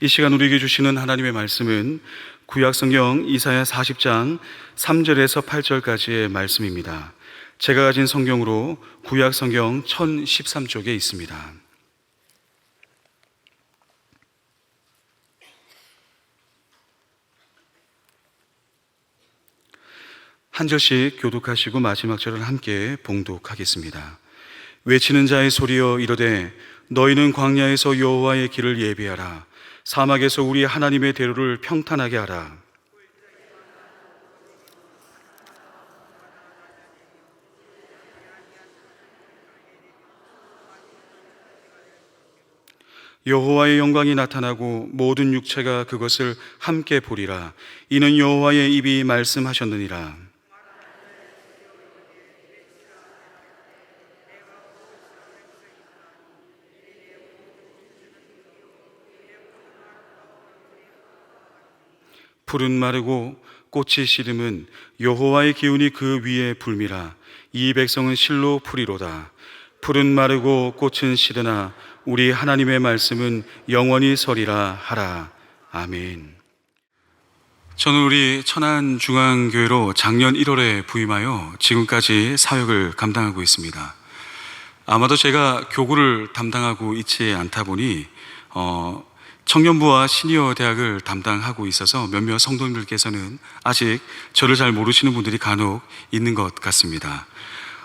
이 시간 우리에게 주시는 하나님의 말씀은 구약성경 이사야 40장 3절에서 8절까지의 말씀입니다. 제가 가진 성경으로 구약성경 1013쪽에 있습니다. 한 절씩 교독하시고 마지막 절을 함께 봉독하겠습니다. 외치는 자의 소리여 이르되 너희는 광야에서 여호와의 길을 예비하라. 사막에서 우리 하나님의 대로를 평탄하게 하라. 여호와의 영광이 나타나고 모든 육체가 그것을 함께 보리라. 이는 여호와의 입이 말씀하셨느니라. 풀은 마르고 꽃이 시름은 여호와의 기운이 그 위에 불미라. 이 백성은 실로 풀이로다. 풀은 마르고 꽃은 시드나 우리 하나님의 말씀은 영원히 서리라 하라. 아멘. 저는 우리 천안중앙교회로 작년 1월에 부임하여 지금까지 사역을 감당하고 있습니다. 아마도 제가 교구를 담당하고 있지 않다 보니 청년부와 시니어 대학을 담당하고 있어서 몇몇 성도님들께서는 아직 저를 잘 모르시는 분들이 간혹 있는 것 같습니다.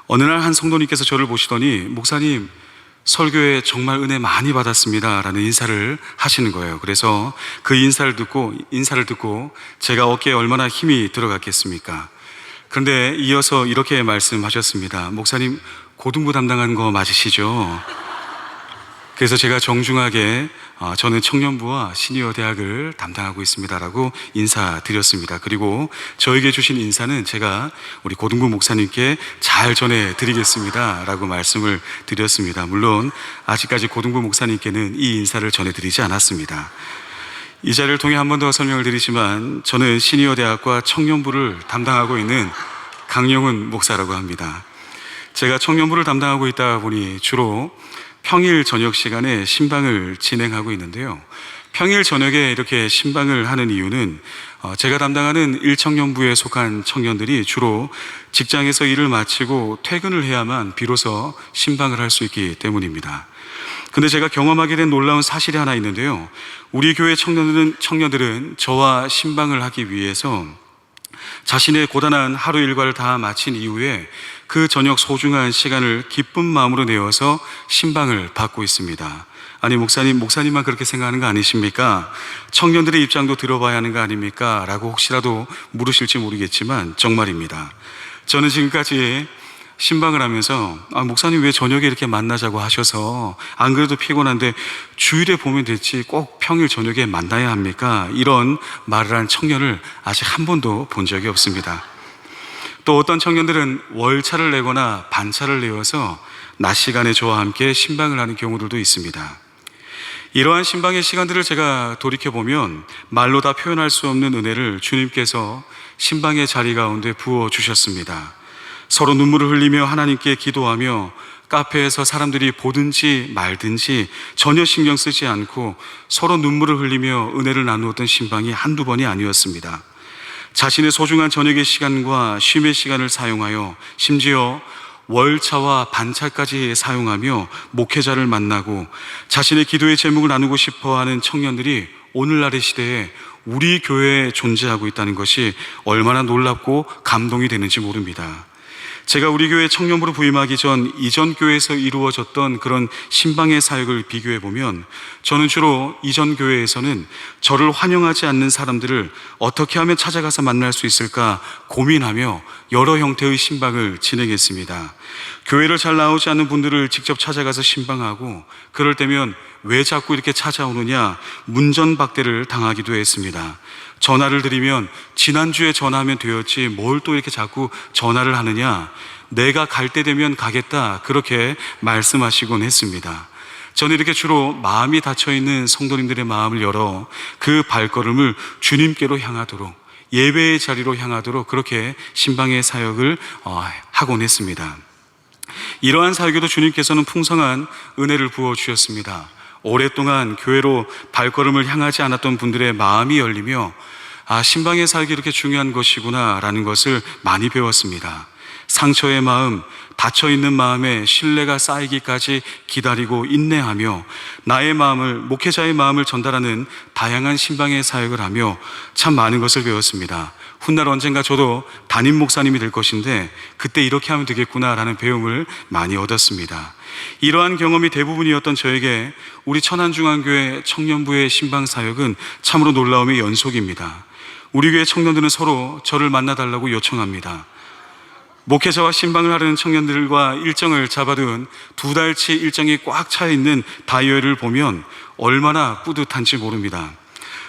어느 날 한 성도님께서 저를 보시더니 목사님 설교에 정말 은혜 많이 받았습니다 라는 인사를 하시는 거예요. 그래서 그 인사를 듣고 제가 어깨에 얼마나 힘이 들어갔겠습니까? 그런데 이어서 이렇게 말씀하셨습니다. 목사님 고등부 담당하는 거 맞으시죠? 그래서 제가 정중하게 저는 청년부와 시니어 대학을 담당하고 있습니다라고 인사드렸습니다. 그리고 저에게 주신 인사는 제가 우리 고등부 목사님께 잘 전해드리겠습니다라고 말씀을 드렸습니다. 물론 아직까지 고등부 목사님께는 이 인사를 전해드리지 않았습니다. 이 자리를 통해 한 번 더 설명을 드리지만 저는 시니어 대학과 청년부를 담당하고 있는 강영훈 목사라고 합니다. 제가 청년부를 담당하고 있다 보니 주로 평일 저녁 시간에 신방을 진행하고 있는데요. 평일 저녁에 이렇게 신방을 하는 이유는 제가 담당하는 1청년부에 속한 청년들이 주로 직장에서 일을 마치고 퇴근을 해야만 비로소 신방을 할 수 있기 때문입니다. 근데 제가 경험하게 된 놀라운 사실이 하나 있는데요. 우리 교회 청년들은 저와 신방을 하기 위해서 자신의 고단한 하루 일과를 다 마친 이후에 그 저녁 소중한 시간을 기쁜 마음으로 내어서 신방을 받고 있습니다. 아니 목사님만 그렇게 생각하는 거 아니십니까? 청년들의 입장도 들어봐야 하는 거 아닙니까? 라고 혹시라도 물으실지 모르겠지만 정말입니다. 저는 지금까지 신방을 하면서 목사님 왜 저녁에 이렇게 만나자고 하셔서 안 그래도 피곤한데 주일에 보면 됐지 꼭 평일 저녁에 만나야 합니까? 이런 말을 한 청년을 아직 한 번도 본 적이 없습니다. 또 어떤 청년들은 월차를 내거나 반차를 내어서 낮 시간에 저와 함께 신방을 하는 경우들도 있습니다. 이러한 신방의 시간들을 제가 돌이켜보면 말로 다 표현할 수 없는 은혜를 주님께서 신방의 자리 가운데 부어주셨습니다. 서로 눈물을 흘리며 하나님께 기도하며 카페에서 사람들이 보든지 말든지 전혀 신경 쓰지 않고 서로 눈물을 흘리며 은혜를 나누었던 신방이 한두 번이 아니었습니다. 자신의 소중한 저녁의 시간과 쉼의 시간을 사용하여 심지어 월차와 반차까지 사용하며 목회자를 만나고 자신의 기도의 제목을 나누고 싶어하는 청년들이 오늘날의 시대에 우리 교회에 존재하고 있다는 것이 얼마나 놀랍고 감동이 되는지 모릅니다. 제가 우리 교회 청년부로 부임하기 전 이전 교회에서 이루어졌던 그런 신방의 사역을 비교해 보면 저는 주로 이전 교회에서는 저를 환영하지 않는 사람들을 어떻게 하면 찾아가서 만날 수 있을까 고민하며 여러 형태의 신방을 진행했습니다. 교회를 잘 나오지 않는 분들을 직접 찾아가서 신방하고 그럴 때면 왜 자꾸 이렇게 찾아오느냐 문전박대를 당하기도 했습니다. 전화를 드리면 지난주에 전화하면 되었지 뭘 또 이렇게 자꾸 전화를 하느냐, 내가 갈 때 되면 가겠다 그렇게 말씀하시곤 했습니다. 저는 이렇게 주로 마음이 닫혀있는 성도님들의 마음을 열어 그 발걸음을 주님께로 향하도록 예배의 자리로 향하도록 그렇게 신방의 사역을 하곤 했습니다. 이러한 사역에도 주님께서는 풍성한 은혜를 부어주셨습니다. 오랫동안 교회로 발걸음을 향하지 않았던 분들의 마음이 열리며 신방의 살기 이렇게 중요한 것이구나 라는 것을 많이 배웠습니다. 상처의 마음, 닫혀있는 마음에 신뢰가 쌓이기까지 기다리고 인내하며 나의 마음을, 목회자의 마음을 전달하는 다양한 신방의 사역을 하며 참 많은 것을 배웠습니다. 훗날 언젠가 저도 담임 목사님이 될 것인데 그때 이렇게 하면 되겠구나라는 배움을 많이 얻었습니다. 이러한 경험이 대부분이었던 저에게 우리 천안중앙교회 청년부의 신방 사역은 참으로 놀라움의 연속입니다. 우리 교회 청년들은 서로 저를 만나달라고 요청합니다. 목회자와 신방을 하려는 청년들과 일정을 잡아둔 2달치 일정이 꽉 차 있는 다이어리를 보면 얼마나 뿌듯한지 모릅니다.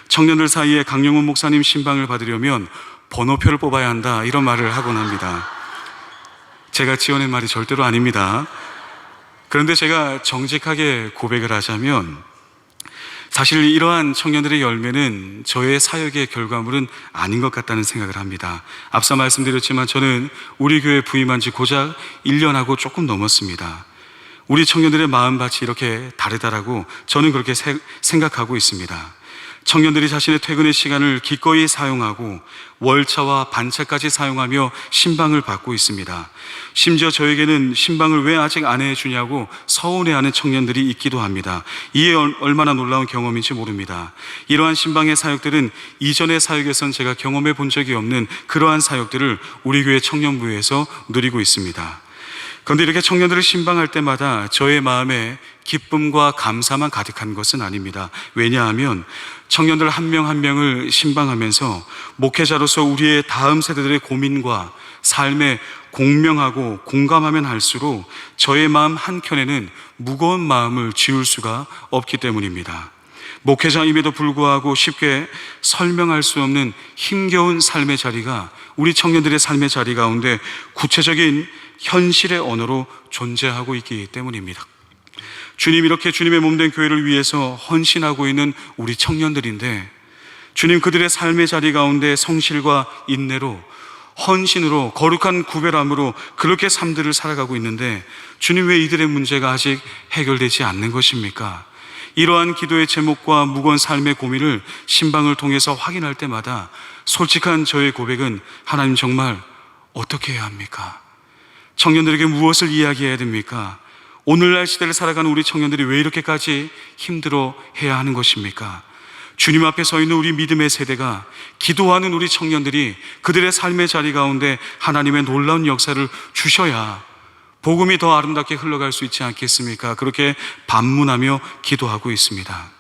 청년들 사이에 강영훈 목사님 신방을 받으려면 번호표를 뽑아야 한다, 이런 말을 하곤 합니다. 제가 지어낸 말이 절대로 아닙니다. 그런데 제가 정직하게 고백을 하자면 사실 이러한 청년들의 열매는 저의 사역의 결과물은 아닌 것 같다는 생각을 합니다. 앞서 말씀드렸지만 저는 우리 교회에 부임한 지 고작 1년하고 조금 넘었습니다. 우리 청년들의 마음밭이 이렇게 다르다라고 저는 그렇게 생각하고 있습니다. 청년들이 자신의 퇴근의 시간을 기꺼이 사용하고 월차와 반차까지 사용하며 신방을 받고 있습니다. 심지어 저에게는 신방을 왜 아직 안 해주냐고 서운해하는 청년들이 있기도 합니다. 이게 얼마나 놀라운 경험인지 모릅니다. 이러한 신방의 사역들은 이전의 사역에선 제가 경험해 본 적이 없는 그러한 사역들을 우리 교회 청년부에서 누리고 있습니다. 그런데 이렇게 청년들을 신방할 때마다 저의 마음에 기쁨과 감사만 가득한 것은 아닙니다. 왜냐하면 청년들 한 명 한 명을 신방하면서 목회자로서 우리의 다음 세대들의 고민과 삶에 공명하고 공감하면 할수록 저의 마음 한켠에는 무거운 마음을 지울 수가 없기 때문입니다. 목회자임에도 불구하고 쉽게 설명할 수 없는 힘겨운 삶의 자리가 우리 청년들의 삶의 자리 가운데 구체적인 현실의 언어로 존재하고 있기 때문입니다. 주님, 이렇게 주님의 몸된 교회를 위해서 헌신하고 있는 우리 청년들인데 주님, 그들의 삶의 자리 가운데 성실과 인내로, 헌신으로, 거룩한 구별함으로 그렇게 삶들을 살아가고 있는데 주님, 왜 이들의 문제가 아직 해결되지 않는 것입니까? 이러한 기도의 제목과 무거운 삶의 고민을 신방을 통해서 확인할 때마다 솔직한 저의 고백은 하나님, 정말 어떻게 해야 합니까? 청년들에게 무엇을 이야기해야 됩니까? 오늘날 시대를 살아가는 우리 청년들이 왜 이렇게까지 힘들어 해야 하는 것입니까? 주님 앞에 서 있는 우리 믿음의 세대가, 기도하는 우리 청년들이 그들의 삶의 자리 가운데 하나님의 놀라운 역사를 주셔야 복음이 더 아름답게 흘러갈 수 있지 않겠습니까? 그렇게 반문하며 기도하고 있습니다.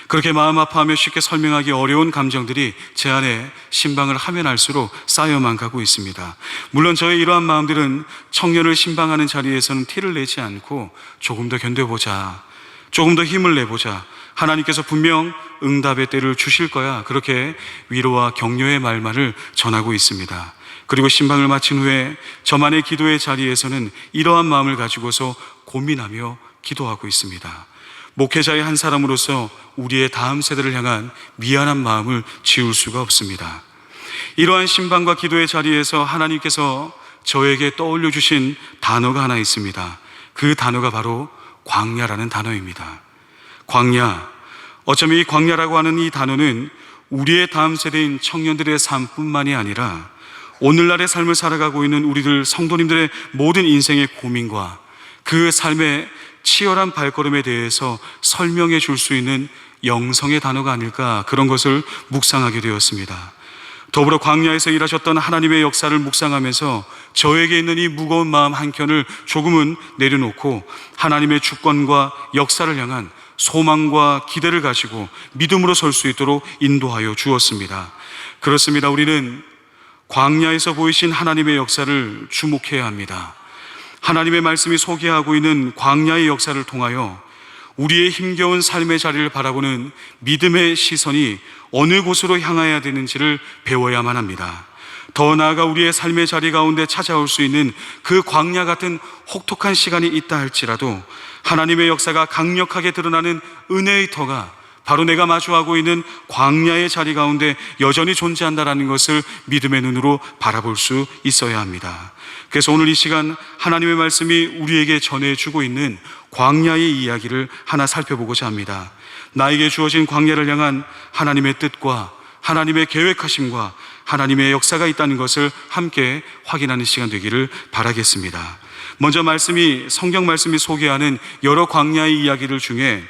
그렇게 마음 아파하며 쉽게 설명하기 어려운 감정들이 제 안에 신방을 하면 할수록 쌓여만 가고 있습니다. 물론 저의 이러한 마음들은 청년을 신방하는 자리에서는 티를 내지 않고 조금 더 견뎌보자, 조금 더 힘을 내보자, 하나님께서 분명 응답의 때를 주실 거야, 그렇게 위로와 격려의 말만을 전하고 있습니다. 그리고 신방을 마친 후에 저만의 기도의 자리에서는 이러한 마음을 가지고서 고민하며 기도하고 있습니다. 목회자의 한 사람으로서 우리의 다음 세대를 향한 미안한 마음을 지울 수가 없습니다. 이러한 신방과 기도의 자리에서 하나님께서 저에게 떠올려 주신 단어가 하나 있습니다. 그 단어가 바로 광야라는 단어입니다. 광야, 어쩌면 이 광야라고 하는 이 단어는 우리의 다음 세대인 청년들의 삶뿐만이 아니라 오늘날의 삶을 살아가고 있는 우리들 성도님들의 모든 인생의 고민과 그 삶의 치열한 발걸음에 대해서 설명해 줄 수 있는 영성의 단어가 아닐까, 그런 것을 묵상하게 되었습니다. 더불어 광야에서 일하셨던 하나님의 역사를 묵상하면서 저에게 있는 이 무거운 마음 한켠을 조금은 내려놓고 하나님의 주권과 역사를 향한 소망과 기대를 가지고 믿음으로 설 수 있도록 인도하여 주었습니다. 그렇습니다. 우리는 광야에서 보이신 하나님의 역사를 주목해야 합니다. 하나님의 말씀이 소개하고 있는 광야의 역사를 통하여 우리의 힘겨운 삶의 자리를 바라보는 믿음의 시선이 어느 곳으로 향해야 되는지를 배워야만 합니다. 더 나아가 우리의 삶의 자리 가운데 찾아올 수 있는 그 광야 같은 혹독한 시간이 있다 할지라도 하나님의 역사가 강력하게 드러나는 은혜의 터가 바로 내가 마주하고 있는 광야의 자리 가운데 여전히 존재한다는 것을 믿음의 눈으로 바라볼 수 있어야 합니다. 그래서 오늘 이 시간 하나님의 말씀이 우리에게 전해주고 있는 광야의 이야기를 하나 살펴보고자 합니다. 나에게 주어진 광야를 향한 하나님의 뜻과 하나님의 계획하심과 하나님의 역사가 있다는 것을 함께 확인하는 시간 되기를 바라겠습니다. 먼저 성경 말씀이 소개하는 여러 광야의 이야기들 중에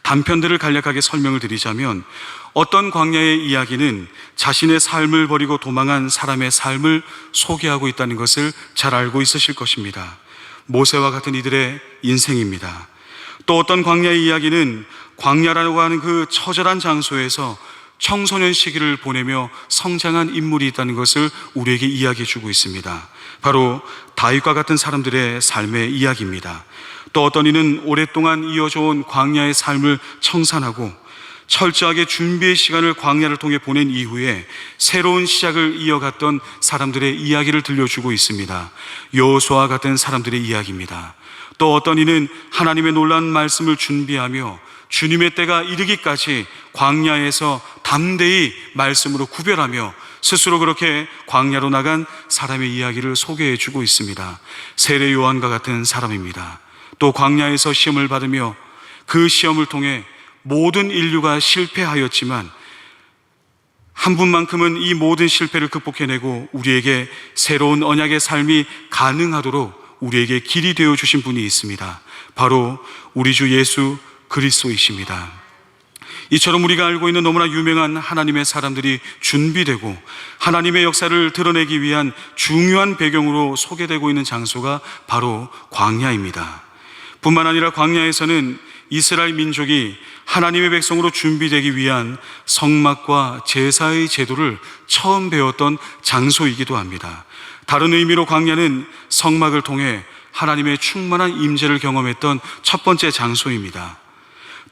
단편들을 간략하게 설명을 드리자면, 어떤 광야의 이야기는 자신의 삶을 버리고 도망한 사람의 삶을 소개하고 있다는 것을 잘 알고 있으실 것입니다. 모세와 같은 이들의 인생입니다. 또 어떤 광야의 이야기는 광야라고 하는 그 처절한 장소에서 청소년 시기를 보내며 성장한 인물이 있다는 것을 우리에게 이야기해 주고 있습니다. 바로 다윗과 같은 사람들의 삶의 이야기입니다. 또 어떤 이는 오랫동안 이어져 온 광야의 삶을 청산하고 철저하게 준비의 시간을 광야를 통해 보낸 이후에 새로운 시작을 이어갔던 사람들의 이야기를 들려주고 있습니다. 여호수아와 같은 사람들의 이야기입니다. 또 어떤 이는 하나님의 놀라운 말씀을 준비하며 주님의 때가 이르기까지 광야에서 담대히 말씀으로 구별하며 스스로 그렇게 광야로 나간 사람의 이야기를 소개해 주고 있습니다. 세례 요한과 같은 사람입니다. 또 광야에서 시험을 받으며 그 시험을 통해 모든 인류가 실패하였지만 한 분만큼은 이 모든 실패를 극복해내고 우리에게 새로운 언약의 삶이 가능하도록 우리에게 길이 되어 주신 분이 있습니다. 바로 우리 주 예수 그리스도이십니다. 이처럼 우리가 알고 있는 너무나 유명한 하나님의 사람들이 준비되고 하나님의 역사를 드러내기 위한 중요한 배경으로 소개되고 있는 장소가 바로 광야입니다. 뿐만 아니라 광야에서는 이스라엘 민족이 하나님의 백성으로 준비되기 위한 성막과 제사의 제도를 처음 배웠던 장소이기도 합니다. 다른 의미로 광야는 성막을 통해 하나님의 충만한 임재를 경험했던 첫 번째 장소입니다.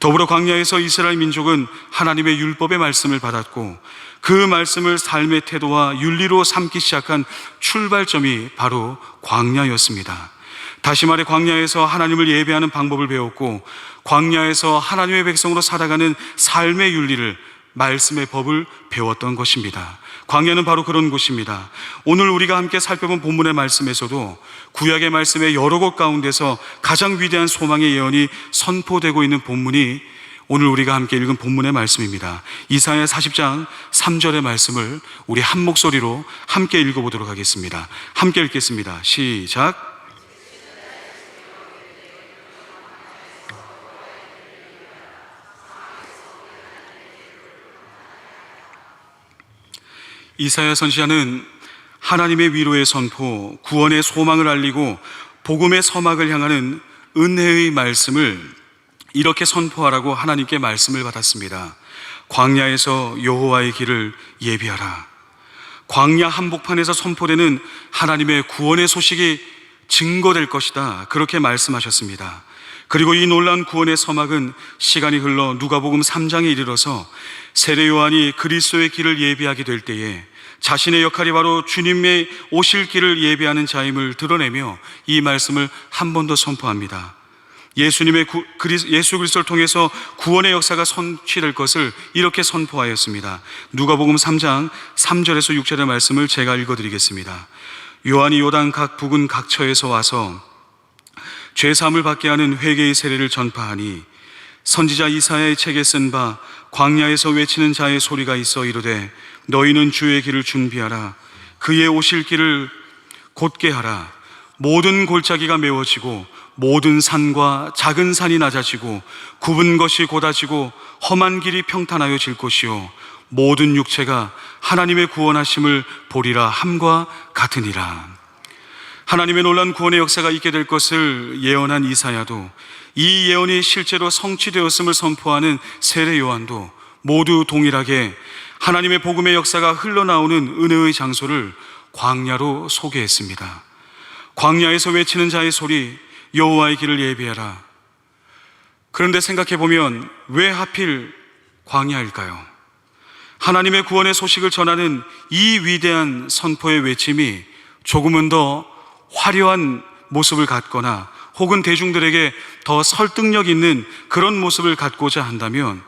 더불어 광야에서 이스라엘 민족은 하나님의 율법의 말씀을 받았고 그 말씀을 삶의 태도와 윤리로 삼기 시작한 출발점이 바로 광야였습니다. 다시 말해 광야에서 하나님을 예배하는 방법을 배웠고 광야에서 하나님의 백성으로 살아가는 삶의 윤리를, 말씀의 법을 배웠던 것입니다. 광야는 바로 그런 곳입니다. 오늘 우리가 함께 살펴본 본문의 말씀에서도 구약의 말씀의 여러 곳 가운데서 가장 위대한 소망의 예언이 선포되고 있는 본문이 오늘 우리가 함께 읽은 본문의 말씀입니다. 이사야 40장 3절의 말씀을 우리 한 목소리로 함께 읽어보도록 하겠습니다. 함께 읽겠습니다. 시작. 이사야 선지자는 하나님의 위로의 선포, 구원의 소망을 알리고 복음의 서막을 향하는 은혜의 말씀을 이렇게 선포하라고 하나님께 말씀을 받았습니다. 광야에서 여호와의 길을 예비하라. 광야 한복판에서 선포되는 하나님의 구원의 소식이 증거될 것이다, 그렇게 말씀하셨습니다. 그리고 이 놀라운 구원의 서막은 시간이 흘러 누가복음 3장에 이르러서 세례 요한이 그리스도의 길을 예비하게 될 때에 자신의 역할이 바로 주님의 오실 길을 예비하는 자임을 드러내며 이 말씀을 한 번 더 선포합니다. 예수 그리스도를 통해서 구원의 역사가 성취될 것을 이렇게 선포하였습니다. 누가복음 3장 3절에서 6절의 말씀을 제가 읽어드리겠습니다. 요한이 요단 각 북은 각처에서 와서 죄사함을 받게 하는 회개의 세례를 전파하니 선지자 이사야의 책에 쓴 바 광야에서 외치는 자의 소리가 있어 이르되 너희는 주의 길을 준비하라. 그의 오실 길을 곧게 하라. 모든 골짜기가 메워지고 모든 산과 작은 산이 낮아지고 굽은 것이 곧아지고 험한 길이 평탄하여질 것이요 모든 육체가 하나님의 구원하심을 보리라 함과 같으니라. 하나님의 놀라운 구원의 역사가 있게 될 것을 예언한 이사야도, 이 예언이 실제로 성취되었음을 선포하는 세례 요한도 모두 동일하게 하나님의 복음의 역사가 흘러나오는 은혜의 장소를 광야로 소개했습니다. 광야에서 외치는 자의 소리, 여호와의 길을 예비하라. 그런데 생각해보면 왜 하필 광야일까요? 하나님의 구원의 소식을 전하는 이 위대한 선포의 외침이 조금은 더 화려한 모습을 갖거나 혹은 대중들에게 더 설득력 있는 그런 모습을 갖고자 한다면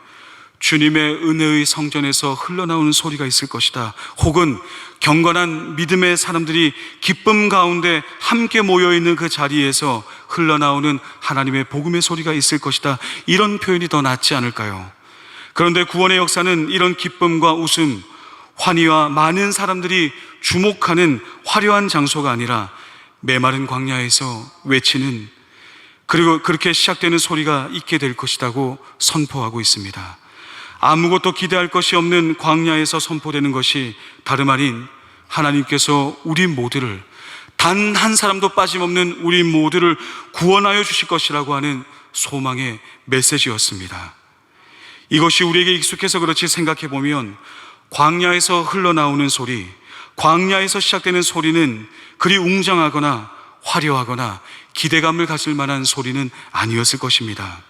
주님의 은혜의 성전에서 흘러나오는 소리가 있을 것이다. 혹은 경건한 믿음의 사람들이 기쁨 가운데 함께 모여있는 그 자리에서 흘러나오는 하나님의 복음의 소리가 있을 것이다. 이런 표현이 더 낫지 않을까요? 그런데 구원의 역사는 이런 기쁨과 웃음, 환희와 많은 사람들이 주목하는 화려한 장소가 아니라 메마른 광야에서 외치는, 그리고 그렇게 시작되는 소리가 있게 될 것이라고 선포하고 있습니다. 아무것도 기대할 것이 없는 광야에서 선포되는 것이 다름 아닌 하나님께서 우리 모두를, 단 한 사람도 빠짐없는 우리 모두를 구원하여 주실 것이라고 하는 소망의 메시지였습니다. 이것이 우리에게 익숙해서 그렇지 생각해 보면 광야에서 흘러나오는 소리, 광야에서 시작되는 소리는 그리 웅장하거나 화려하거나 기대감을 가질 만한 소리는 아니었을 것입니다.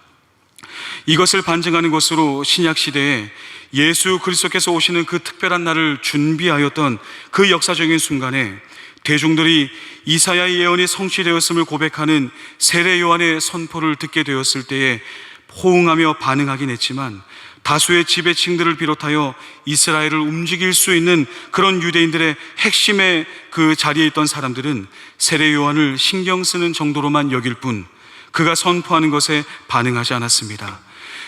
이것을 반증하는 것으로 신약 시대에 예수 그리스도께서 오시는 그 특별한 날을 준비하였던 그 역사적인 순간에 대중들이 이사야의 예언이 성취되었음을 고백하는 세례 요한의 선포를 듣게 되었을 때에 호응하며 반응하긴 했지만, 다수의 지배층들을 비롯하여 이스라엘을 움직일 수 있는 그런 유대인들의 핵심의 그 자리에 있던 사람들은 세례 요한을 신경 쓰는 정도로만 여길 뿐 그가 선포하는 것에 반응하지 않았습니다.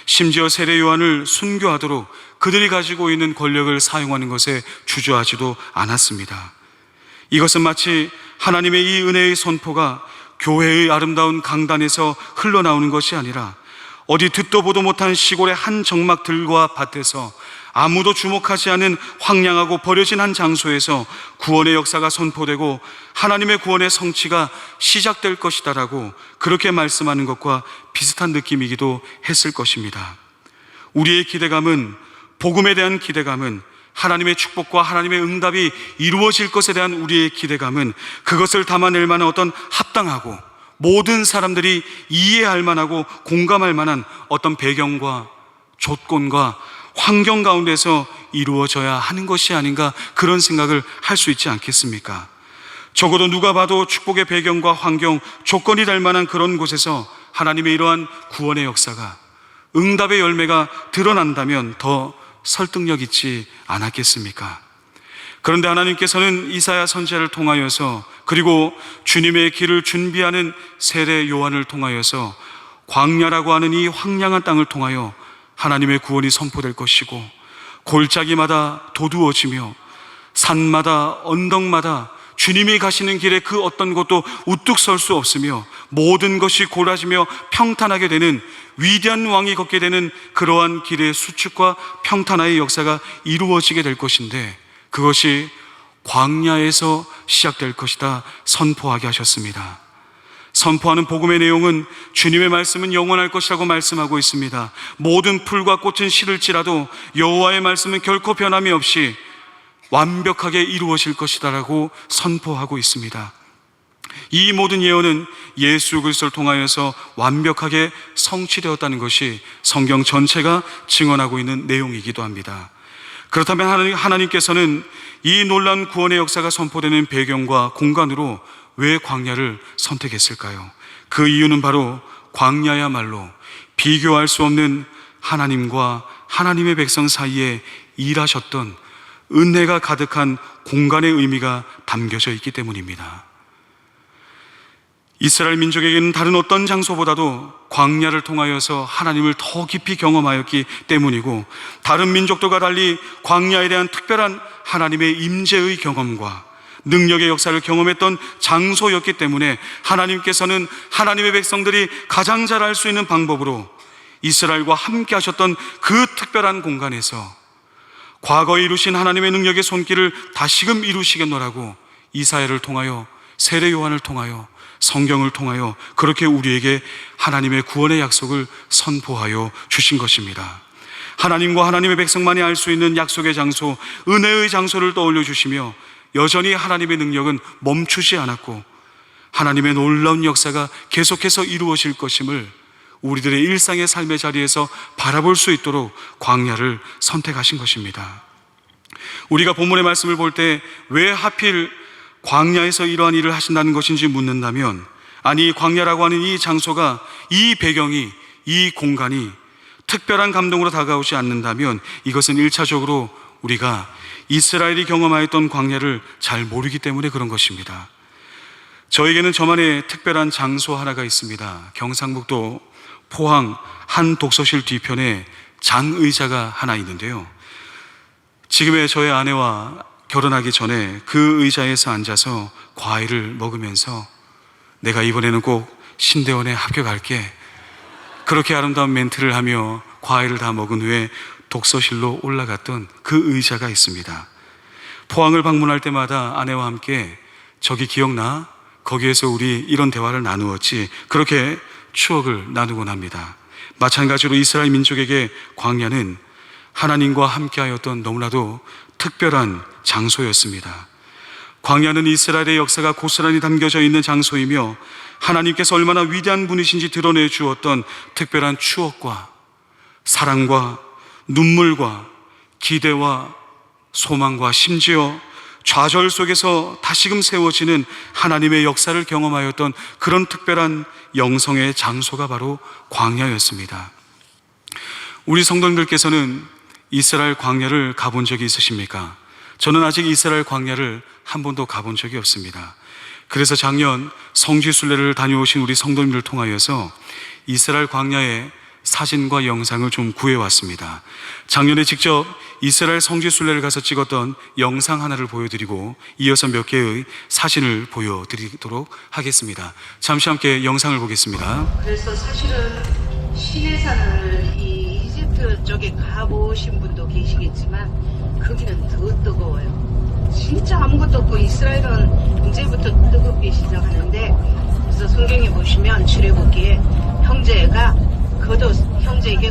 심지어 세례 요한을 순교하도록 그들이 가지고 있는 권력을 사용하는 것에 주저하지도 않았습니다. 이것은 마치 하나님의 이 은혜의 선포가 교회의 아름다운 강단에서 흘러나오는 것이 아니라 어디 듣도 보도 못한 시골의 한 정막들과 밭에서 아무도 주목하지 않은 황량하고 버려진 한 장소에서 구원의 역사가 선포되고 하나님의 구원의 성취가 시작될 것이다라고 그렇게 말씀하는 것과 비슷한 느낌이기도 했을 것입니다. 우리의 기대감은, 복음에 대한 기대감은, 하나님의 축복과 하나님의 응답이 이루어질 것에 대한 우리의 기대감은 그것을 담아낼 만한 어떤 합당하고 모든 사람들이 이해할 만하고 공감할 만한 어떤 배경과 조건과 환경 가운데서 이루어져야 하는 것이 아닌가, 그런 생각을 할 수 있지 않겠습니까? 적어도 누가 봐도 축복의 배경과 환경, 조건이 될 만한 그런 곳에서 하나님의 이러한 구원의 역사가, 응답의 열매가 드러난다면 더 설득력 있지 않았겠습니까? 그런데 하나님께서는 이사야 선지자를 통하여서, 그리고 주님의 길을 준비하는 세례 요한을 통하여서 광야라고 하는 이 황량한 땅을 통하여 하나님의 구원이 선포될 것이고, 골짜기마다 도두어지며 산마다 언덕마다 주님이 가시는 길에 그 어떤 곳도 우뚝 설 수 없으며 모든 것이 골아지며 평탄하게 되는 위대한 왕이 걷게 되는 그러한 길의 수축과 평탄화의 역사가 이루어지게 될 것인데, 그것이 광야에서 시작될 것이다 선포하게 하셨습니다. 선포하는 복음의 내용은 주님의 말씀은 영원할 것이라고 말씀하고 있습니다. 모든 풀과 꽃은 시들지라도 여호와의 말씀은 결코 변함이 없이 완벽하게 이루어질 것이다라고 선포하고 있습니다. 이 모든 예언은 예수 그리스도를 통하여서 완벽하게 성취되었다는 것이 성경 전체가 증언하고 있는 내용이기도 합니다. 그렇다면 하나님께서는 이 놀라운 구원의 역사가 선포되는 배경과 공간으로 왜 광야를 선택했을까요? 그 이유는 바로 광야야말로 비교할 수 없는 하나님과 하나님의 백성 사이에 일하셨던 은혜가 가득한 공간의 의미가 담겨져 있기 때문입니다. 이스라엘 민족에게는 다른 어떤 장소보다도 광야를 통하여서 하나님을 더 깊이 경험하였기 때문이고, 다른 민족들과 달리 광야에 대한 특별한 하나님의 임재의 경험과 능력의 역사를 경험했던 장소였기 때문에 하나님께서는 하나님의 백성들이 가장 잘 알 수 있는 방법으로 이스라엘과 함께 하셨던 그 특별한 공간에서 과거에 이루신 하나님의 능력의 손길을 다시금 이루시겠노라고 이사야를 통하여, 세례 요한을 통하여, 성경을 통하여 그렇게 우리에게 하나님의 구원의 약속을 선포하여 주신 것입니다. 하나님과 하나님의 백성만이 알 수 있는 약속의 장소, 은혜의 장소를 떠올려 주시며 여전히 하나님의 능력은 멈추지 않았고 하나님의 놀라운 역사가 계속해서 이루어질 것임을 우리들의 일상의 삶의 자리에서 바라볼 수 있도록 광야를 선택하신 것입니다. 우리가 본문의 말씀을 볼 때 왜 하필 광야에서 이러한 일을 하신다는 것인지 묻는다면, 아니 광야라고 하는 이 장소가, 이 배경이, 이 공간이 특별한 감동으로 다가오지 않는다면 이것은 1차적으로 우리가 이스라엘이 경험하였던 광야를 잘 모르기 때문에 그런 것입니다. 저에게는 저만의 특별한 장소 하나가 있습니다. 경상북도 포항 한 독서실 뒤편에 장의자가 하나 있는데요, 지금의 저의 아내와 결혼하기 전에 그 의자에서 앉아서 과일을 먹으면서 내가 이번에는 꼭 신대원에 합격할게, 그렇게 아름다운 멘트를 하며 과일을 다 먹은 후에 독서실로 올라갔던 그 의자가 있습니다. 포항을 방문할 때마다 아내와 함께 저기 기억나? 거기에서 우리 이런 대화를 나누었지, 그렇게 추억을 나누곤 합니다. 마찬가지로 이스라엘 민족에게 광야는 하나님과 함께하였던 너무나도 특별한 장소였습니다. 광야는 이스라엘의 역사가 고스란히 담겨져 있는 장소이며 하나님께서 얼마나 위대한 분이신지 드러내 주었던 특별한 추억과 사랑과 눈물과 기대와 소망과 심지어 좌절 속에서 다시금 세워지는 하나님의 역사를 경험하였던 그런 특별한 영성의 장소가 바로 광야였습니다. 우리 성도님들께서는 이스라엘 광야를 가본 적이 있으십니까? 저는 아직 이스라엘 광야를 한 번도 가본 적이 없습니다. 그래서 작년 성지순례를 다녀오신 우리 성도님들을 통하여서 이스라엘 광야의 사진과 영상을 좀 구해왔습니다. 작년에 직접 이스라엘 성지순례를 가서 찍었던 영상 하나를 보여드리고 이어서 몇 개의 사진을 보여드리도록 하겠습니다. 잠시 함께 영상을 보겠습니다. 그래서 사실은 시내산을 이 이집트 쪽에 가보신 분도 계시겠지만 거기는 더 뜨거워요. 진짜 아무것도 없고 이스라엘은 이제부터 뜨겁게 시작하는데, 그래서 성경에 보시면 출애굽기에 형제에게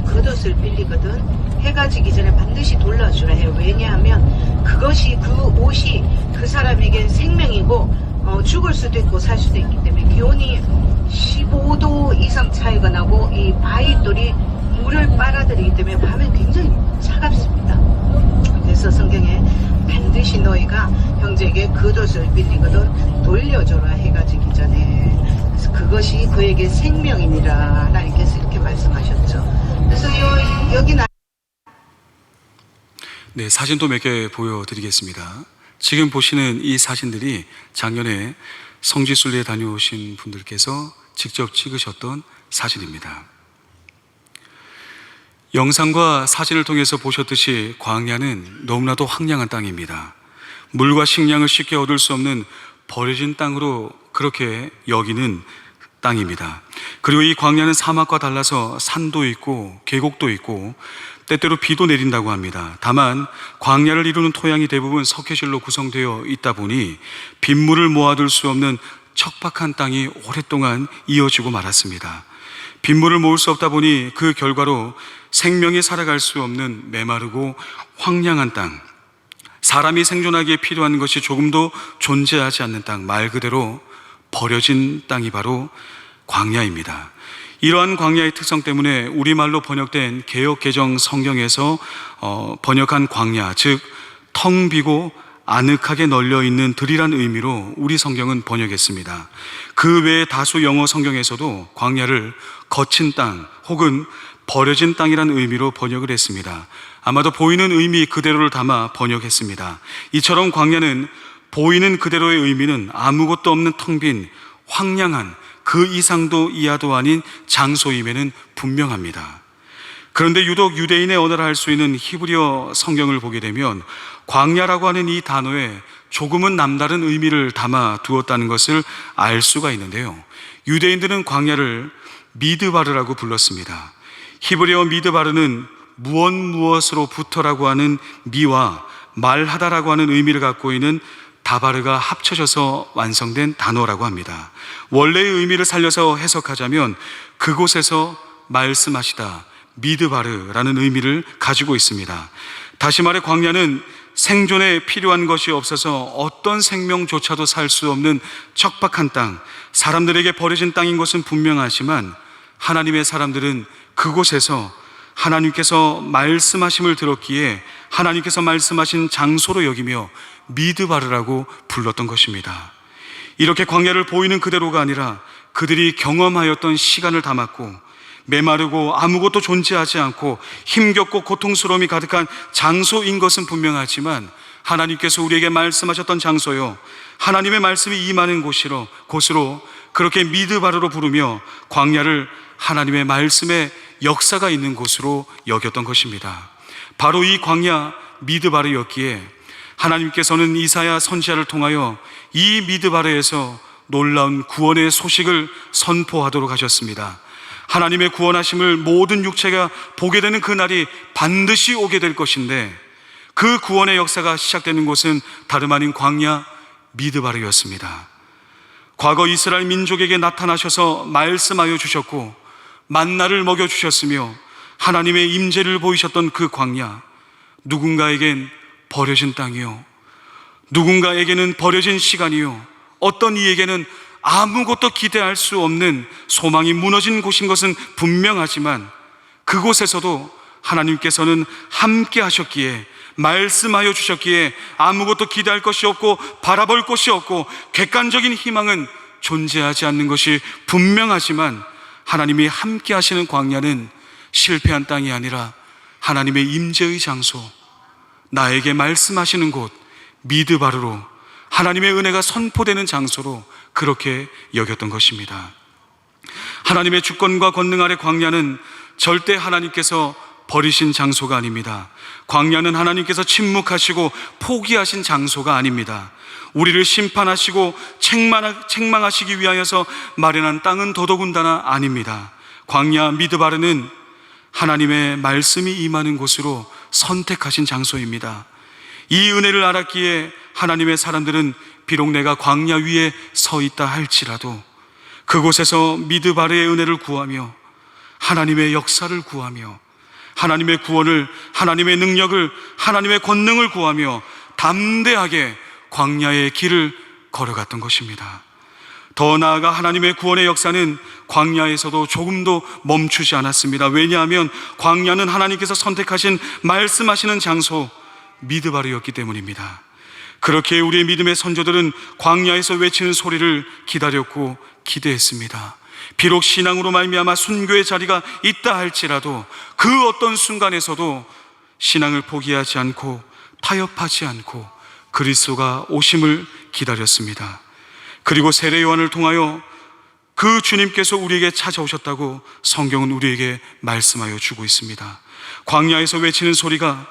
겉옷을 빌리거든 해가 지기 전에 반드시 돌려주라 해요. 왜냐하면 그것이, 그 옷이 그 사람에게 생명이고 죽을 수도 있고 살 수도 있기 때문에, 기온이 15도 이상 차이가 나고 이 바위돌이 물을 빨아들이기 때문에 밤에 굉장히 차갑습니다. 그래서 성경에 반드시 너희가 형제에게 겉옷을 빌리거든 돌려줘라 해가 지기 전에, 그래서 그것이 그에게 생명이니라 하나님께서 이렇게 말씀하셨죠. 그래서 여기 네, 사진도 몇 개 보여드리겠습니다. 지금 보시는 이 사진들이 작년에 성지순례에 다녀오신 분들께서 직접 찍으셨던 사진입니다. 영상과 사진을 통해서 보셨듯이 광야는 너무나도 황량한 땅입니다. 물과 식량을 쉽게 얻을 수 없는 버려진 땅으로 그렇게 여기는 땅입니다. 그리고 이 광야는 사막과 달라서 산도 있고 계곡도 있고 때때로 비도 내린다고 합니다. 다만 광야를 이루는 토양이 대부분 석회질로 구성되어 있다 보니 빗물을 모아둘 수 없는 척박한 땅이 오랫동안 이어지고 말았습니다. 빗물을 모을 수 없다 보니 그 결과로 생명이 살아갈 수 없는 메마르고 황량한 땅, 사람이 생존하기에 필요한 것이 조금도 존재하지 않는 땅, 말 그대로 버려진 땅이 바로 광야입니다. 이러한 광야의 특성 때문에 우리말로 번역된 개역개정 성경에서 번역한 광야, 즉 텅 비고 아늑하게 널려있는 들이란 의미로 우리 성경은 번역했습니다. 그 외에 다수 영어 성경에서도 광야를 거친 땅 혹은 버려진 땅이란 의미로 번역을 했습니다. 아마도 보이는 의미 그대로를 담아 번역했습니다. 이처럼 광야는 보이는 그대로의 의미는 아무것도 없는 텅 빈 황량한, 그 이상도 이하도 아닌 장소임에는 분명합니다. 그런데 유독 유대인의 언어를 할 수 있는 히브리어 성경을 보게 되면 광야라고 하는 이 단어에 조금은 남다른 의미를 담아 두었다는 것을 알 수가 있는데요, 유대인들은 광야를 미드바르라고 불렀습니다. 히브리어 미드바르는 무엇으로부터라고 하는 미와 말하다라고 하는 의미를 갖고 있는 다바르가 합쳐져서 완성된 단어라고 합니다. 원래의 의미를 살려서 해석하자면 그곳에서 말씀하시다, 미드바르라는 의미를 가지고 있습니다. 다시 말해 광야는 생존에 필요한 것이 없어서 어떤 생명조차도 살 수 없는 척박한 땅, 사람들에게 버려진 땅인 것은 분명하지만 하나님의 사람들은 그곳에서 하나님께서 말씀하심을 들었기에 하나님께서 말씀하신 장소로 여기며 미드바르라고 불렀던 것입니다. 이렇게 광야를 보이는 그대로가 아니라 그들이 경험하였던 시간을 담았고 메마르고 아무것도 존재하지 않고 힘겹고 고통스러움이 가득한 장소인 것은 분명하지만 하나님께서 우리에게 말씀하셨던 장소요, 하나님의 말씀이 임하는 곳으로 그렇게 미드바르로 부르며 광야를 하나님의 말씀의 역사가 있는 곳으로 여겼던 것입니다. 바로 이 광야 미드바르였기에 하나님께서는 이사야 선지자를 통하여 이 미드바르에서 놀라운 구원의 소식을 선포하도록 하셨습니다. 하나님의 구원하심을 모든 육체가 보게 되는 그날이 반드시 오게 될 것인데, 그 구원의 역사가 시작되는 곳은 다름 아닌 광야 미드바르였습니다. 과거 이스라엘 민족에게 나타나셔서 말씀하여 주셨고 만나를 먹여주셨으며 하나님의 임재를 보이셨던 그 광야, 누군가에겐 버려진 땅이요, 누군가에게는 버려진 시간이요, 어떤 이에게는 아무것도 기대할 수 없는 소망이 무너진 곳인 것은 분명하지만, 그곳에서도 하나님께서는 함께 하셨기에, 말씀하여 주셨기에 아무것도 기대할 것이 없고 바라볼 것이 없고 객관적인 희망은 존재하지 않는 것이 분명하지만, 하나님이 함께 하시는 광야는 실패한 땅이 아니라 하나님의 임재의 장소, 나에게 말씀하시는 곳 미드바르로 하나님의 은혜가 선포되는 장소로 그렇게 여겼던 것입니다. 하나님의 주권과 권능 아래 광야는 절대 하나님께서 버리신 장소가 아닙니다. 광야는 하나님께서 침묵하시고 포기하신 장소가 아닙니다. 우리를 심판하시고 책망하시기 위하여서 마련한 땅은 더더군다나 아닙니다. 광야 미드바르는 하나님의 말씀이 임하는 곳으로 선택하신 장소입니다. 이 은혜를 알았기에 하나님의 사람들은 비록 내가 광야 위에 서 있다 할지라도 그곳에서 미드바르의 은혜를 구하며 하나님의 역사를 구하며 하나님의 구원을, 하나님의 능력을, 하나님의 권능을 구하며 담대하게 광야의 길을 걸어갔던 것입니다. 더 나아가 하나님의 구원의 역사는 광야에서도 조금도 멈추지 않았습니다. 왜냐하면 광야는 하나님께서 선택하신 말씀하시는 장소 미드바르였기 때문입니다. 그렇게 우리의 믿음의 선조들은 광야에서 외치는 소리를 기다렸고 기대했습니다. 비록 신앙으로 말미암아 순교의 자리가 있다 할지라도 그 어떤 순간에서도 신앙을 포기하지 않고 타협하지 않고 그리스도가 오심을 기다렸습니다. 그리고 세례 요한을 통하여 그 주님께서 우리에게 찾아오셨다고 성경은 우리에게 말씀하여 주고 있습니다. 광야에서 외치는 소리가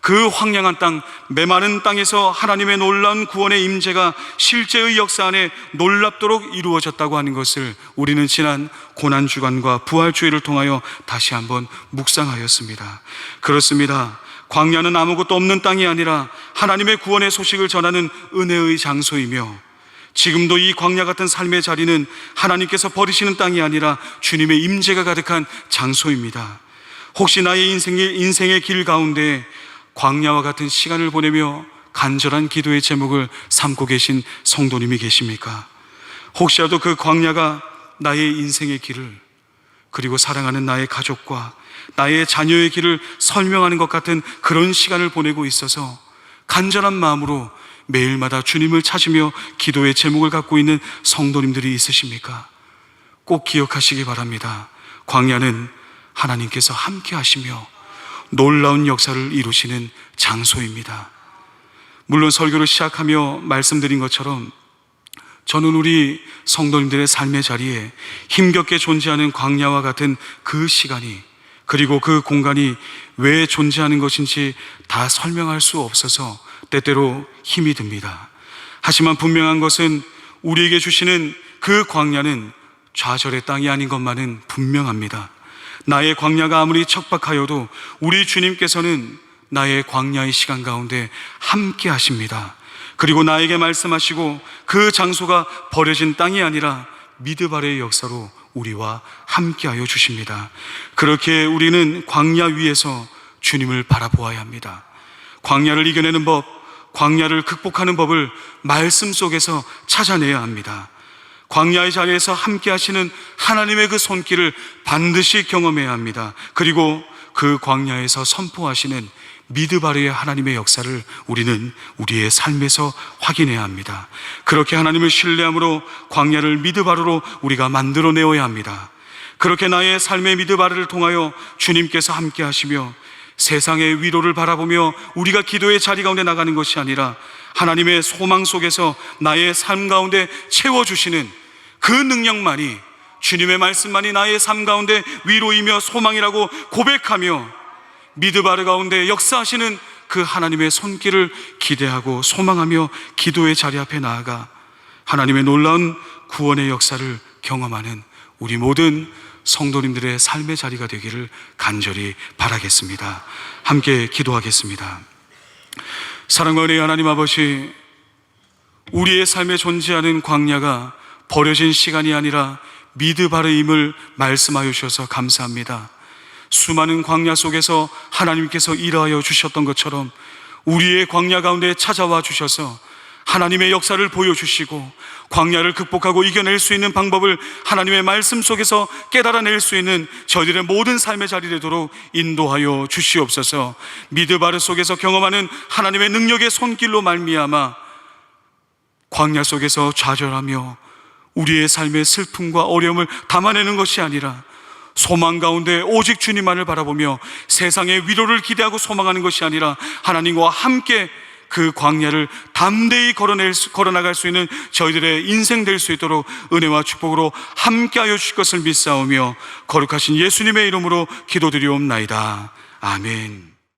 그 황량한 땅, 메마른 땅에서 하나님의 놀라운 구원의 임재가 실제의 역사 안에 놀랍도록 이루어졌다고 하는 것을 우리는 지난 고난주간과 부활주일을 통하여 다시 한번 묵상하였습니다. 그렇습니다. 광야는 아무것도 없는 땅이 아니라 하나님의 구원의 소식을 전하는 은혜의 장소이며, 지금도 이 광야 같은 삶의 자리는 하나님께서 버리시는 땅이 아니라 주님의 임재가 가득한 장소입니다. 혹시 나의 인생의 길 가운데 광야와 같은 시간을 보내며 간절한 기도의 제목을 삼고 계신 성도님이 계십니까? 혹시라도 그 광야가 나의 인생의 길을, 그리고 사랑하는 나의 가족과 나의 자녀의 길을 설명하는 것 같은 그런 시간을 보내고 있어서 간절한 마음으로 매일마다 주님을 찾으며 기도의 제목을 갖고 있는 성도님들이 있으십니까? 꼭 기억하시기 바랍니다. 광야는 하나님께서 함께 하시며 놀라운 역사를 이루시는 장소입니다. 물론 설교를 시작하며 말씀드린 것처럼 저는 우리 성도님들의 삶의 자리에 힘겹게 존재하는 광야와 같은 그 시간이, 그리고 그 공간이 왜 존재하는 것인지 다 설명할 수 없어서 때때로 힘이 듭니다. 하지만 분명한 것은 우리에게 주시는 그 광야는 좌절의 땅이 아닌 것만은 분명합니다. 나의 광야가 아무리 척박하여도 우리 주님께서는 나의 광야의 시간 가운데 함께 하십니다. 그리고 나에게 말씀하시고 그 장소가 버려진 땅이 아니라 미드바르의 역사로 우리와 함께하여 주십니다. 그렇게 우리는 광야 위에서 주님을 바라보아야 합니다. 광야를 이겨내는 법, 광야를 극복하는 법을 말씀 속에서 찾아내야 합니다. 광야의 자리에서 함께 하시는 하나님의 그 손길을 반드시 경험해야 합니다. 그리고 그 광야에서 선포하시는 미드바르의 하나님의 역사를 우리는 우리의 삶에서 확인해야 합니다. 그렇게 하나님을 신뢰함으로 광야를 미드바르로 우리가 만들어내어야 합니다. 그렇게 나의 삶의 미드바르를 통하여 주님께서 함께 하시며 세상의 위로를 바라보며 우리가 기도의 자리 가운데 나가는 것이 아니라 하나님의 소망 속에서 나의 삶 가운데 채워주시는 그 능력만이, 주님의 말씀만이 나의 삶 가운데 위로이며 소망이라고 고백하며 미드바르 가운데 역사하시는 그 하나님의 손길을 기대하고 소망하며 기도의 자리 앞에 나아가 하나님의 놀라운 구원의 역사를 경험하는 우리 모든 성도님들의 삶의 자리가 되기를 간절히 바라겠습니다. 함께 기도하겠습니다. 사랑과 은혜의 하나님 아버지, 우리의 삶에 존재하는 광야가 버려진 시간이 아니라 미드바르임을 말씀하여 주셔서 감사합니다. 수많은 광야 속에서 하나님께서 일하여 주셨던 것처럼 우리의 광야 가운데 찾아와 주셔서 하나님의 역사를 보여주시고 광야를 극복하고 이겨낼 수 있는 방법을 하나님의 말씀 속에서 깨달아낼 수 있는 저희들의 모든 삶의 자리 되도록 인도하여 주시옵소서. 미드바르 속에서 경험하는 하나님의 능력의 손길로 말미암아 광야 속에서 좌절하며 우리의 삶의 슬픔과 어려움을 담아내는 것이 아니라 소망 가운데 오직 주님만을 바라보며 세상의 위로를 기대하고 소망하는 것이 아니라 하나님과 함께 그 광야를 담대히 걸어나갈 수 있는 저희들의 인생 될 수 있도록 은혜와 축복으로 함께하여 주실 것을 믿사오며 거룩하신 예수님의 이름으로 기도드리옵나이다. 아멘.